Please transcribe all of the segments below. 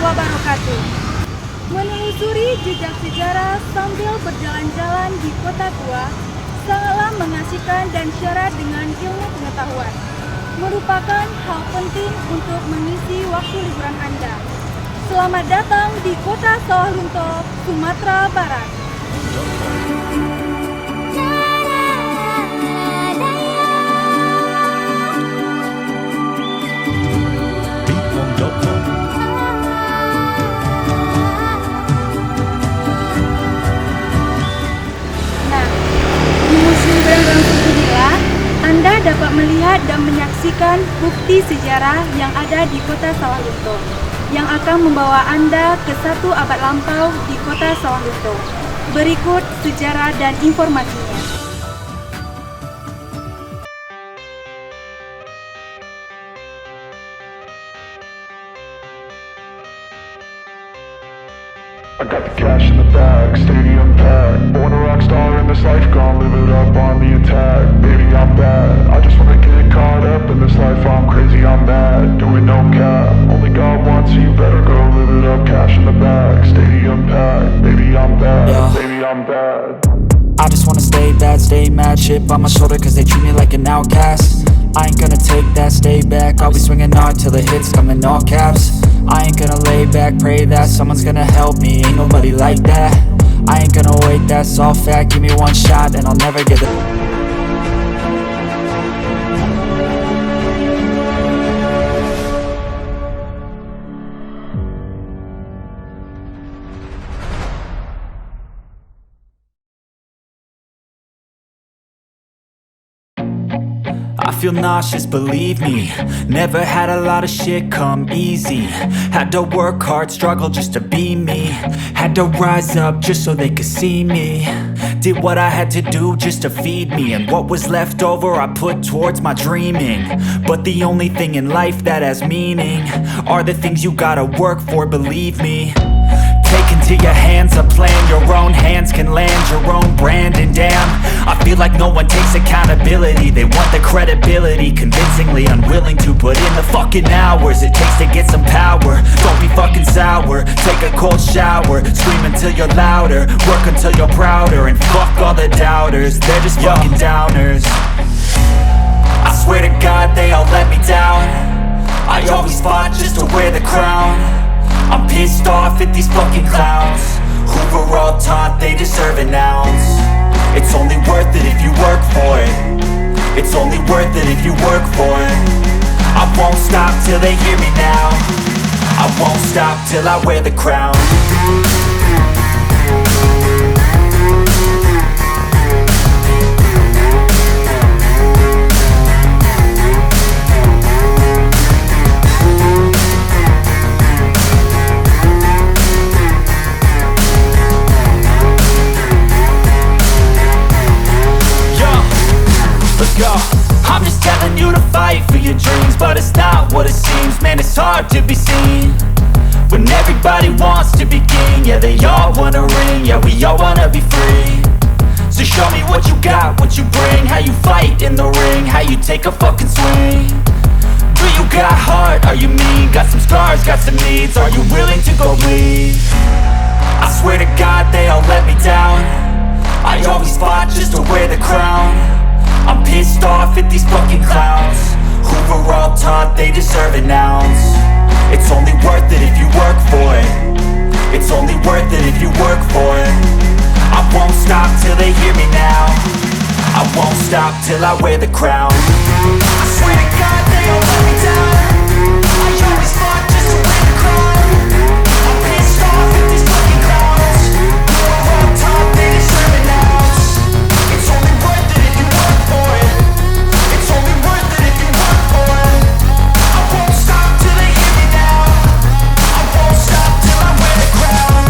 wabarakatuh. Menelusuri jejak sejarah sambil berjalan-jalan di kota tua sangatlah mengasihkan dan syarat dengan ilmu pengetahuan. Merupakan hal penting untuk mengisi waktu liburan Anda. Selamat datang di kota Sawah Lunto, Sumatera Barat. Anda dapat melihat dan menyaksikan bukti sejarah yang ada di kota Sawah Lunto, yang akan membawa Anda ke satu abad lampau di kota Sawah Lunto. Berikut sejarah dan informasinya. I got the cash in the bag, stadium packed. Born a rock star in this life, gonna live it up on the attack. Baby, I'm bad, I just wanna get caught up in this life. I'm crazy, I'm mad, doing no cap. Only got one, so you better go live it up. Cash in the bag, stadium packed. Baby, I'm bad, baby, I'm bad. I just wanna stay bad, stay mad. Chip on my shoulder cause they treat me like an outcast. I ain't gonna take that, stay back. I'll be swinging hard till the hits come in all caps. I ain't gonna lay back, pray that someone's gonna help me. Ain't nobody like that. I ain't gonna wait, that's all fact. Give me one shot and I'll never get it. I feel nauseous, believe me. Never had a lot of shit come easy. Had to work hard, struggle just to be me. Had to rise up just so they could see me. Did what I had to do just to feed me. And what was left over I put towards my dreaming. But the only thing in life that has meaning are the things you gotta work for, believe me. Take into your hands a plan. Your own hands can land your own brand. And damn, I feel like no one takes accountability. They want the credibility, convincingly unwilling to put in the fucking hours it takes to get some power. Don't be fucking sour, take a cold shower. Scream until you're louder, work until you're prouder. And fuck all the doubters, they're just fucking downers. I swear to God they all let me down. I always fought just to wear the crown. I'm pissed off at these fucking clowns who were all taught they deserve an ounce. It's only worth it if you work for it. It's only worth it if you work for it. I won't stop till they hear me now. I won't stop till I wear the crown. I'm just telling you to fight for your dreams, but it's not what it seems. Man, it's hard to be seen when everybody wants to be king. Yeah, they all wanna ring, yeah, we all wanna be free. So show me what you got, what you bring. How you fight in the ring, how you take a fucking swing. Do you got heart, are you mean? Got some scars, got some needs, are you willing to go bleed? I swear to God they all let me down. I always fought just to wear the crown. I'm pissed off at these fucking clowns who were all taught they deserve an ounce. It's only worth it if you work for it. It's only worth it if you work for it. I won't stop till they hear me now. I won't stop till I wear the crown. I swear to God they all let me down. I always fought just to wear the crown. I'm pissed off at these fucking clowns who were all taught they deserve an ounce. It's only worth it if you work for it. It's only worth it if you work for it. I won't stop till they hear me now. I won't stop till I wear the crown.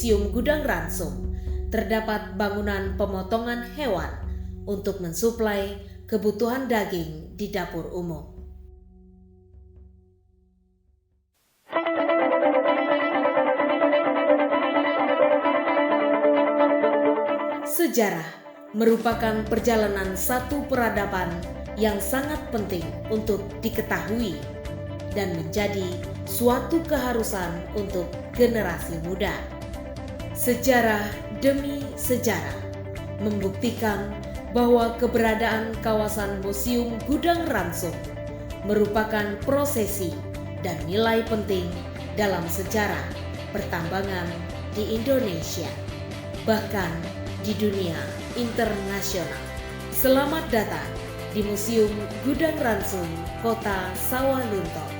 Museum Gudang Ransum terdapat bangunan pemotongan hewan untuk mensuplai kebutuhan daging di dapur umum. Sejarah merupakan perjalanan satu peradaban yang sangat penting untuk diketahui dan menjadi suatu keharusan untuk generasi muda. Sejarah demi sejarah membuktikan bahwa keberadaan kawasan Museum Gudang Ransum merupakan prosesi dan nilai penting dalam sejarah pertambangan di Indonesia, bahkan di dunia internasional. Selamat datang di Museum Gudang Ransum, Kota Sawalunto.